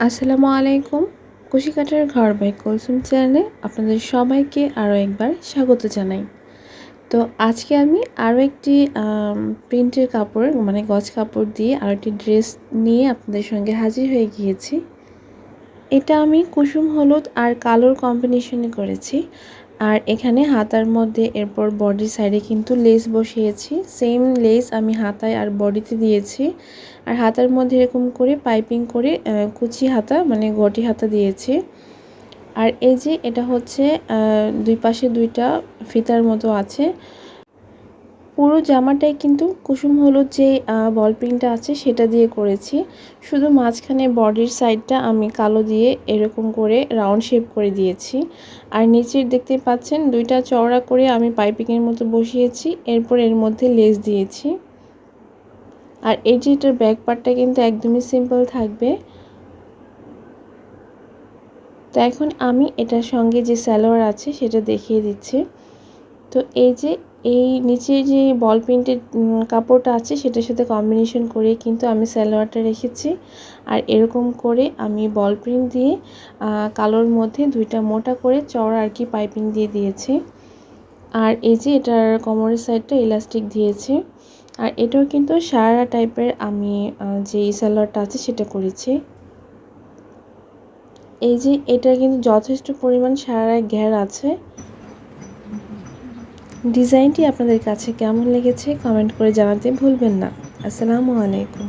আসসালামু আলাইকুম। কুশি কাটার ঘর বাই কুলসুম চ্যানেলে আপনাদের সবাইকে আরও একবার স্বাগত জানাই। তো আজকে আমি আরও একটি প্রিন্টের কাপড় মানে গজ কাপড় দিয়ে আরও একটি ড্রেস নিয়ে আপনাদের সঙ্গে হাজির হয়ে গিয়েছি। এটা আমি কুসুম হলুদ আর কালোর কম্বিনেশনে করেছি। আর এখানে হাতার মধ্যে এরপর বডির সাইডে কিন্তু লেস বসিয়েছি। সেম লেস আমি হাতায় আর বডিতে দিয়েছি। আর হাতার মধ্যে এরকম করে পাইপিং করে কুচি হাতা মানে গটি হাতা দিয়েছি। আর এই যে এটা হচ্ছে দুই পাশে দুইটা ফিতার মতো আছে। পুরো জামাটাই কিন্তু কুসুম হলুদ যে বল প্রিন্টটা আছে সেটা দিয়ে করেছি। শুধু মাঝখানে বডির সাইডটা আমি কালো দিয়ে এরকম করে রাউন্ড শেপ করে দিয়েছি। আর নিচের দেখতে পাচ্ছেন দুইটা চওড়া করে আমি পাইপিংয়ের মতো বসিয়েছি। এরপর এর মধ্যে লেস দিয়েছি। আর এই যে এটার ব্যাক পার্টটা কিন্তু একদমই সিম্পল থাকবে। তো এখন আমি এটার সঙ্গে যে সালোয়ার আছে সেটা দেখিয়ে দিচ্ছি। তো এই যে এই নিচের যে বল প্রিন্টের কাপড়টা আছে সেটার সাথে কম্বিনেশন করে কিন্তু আমি সালোয়ারটা রেখেছি। আর এরকম করে আমি বল প্রিন্ট দিয়ে কালোর মধ্যে দুইটা মোটা করে চওড়া আর কি পাইপিং দিয়ে দিয়েছি। আর এই যে এটার কোমরের সাইডটা ইলাস্টিক দিয়েছি। আর এটাও কিন্তু সারারা টাইপের আমি যে সালোয়ারটা আছে সেটা করেছি। এই যে এটা কিন্তু যথেষ্ট পরিমাণ সারারায় ঘের আছে। ডিজাইনটি আপনাদের কাছে কেমন লেগেছে কমেন্ট করে জানাতে ভুলবেন না। আসসালামু আলাইকুম।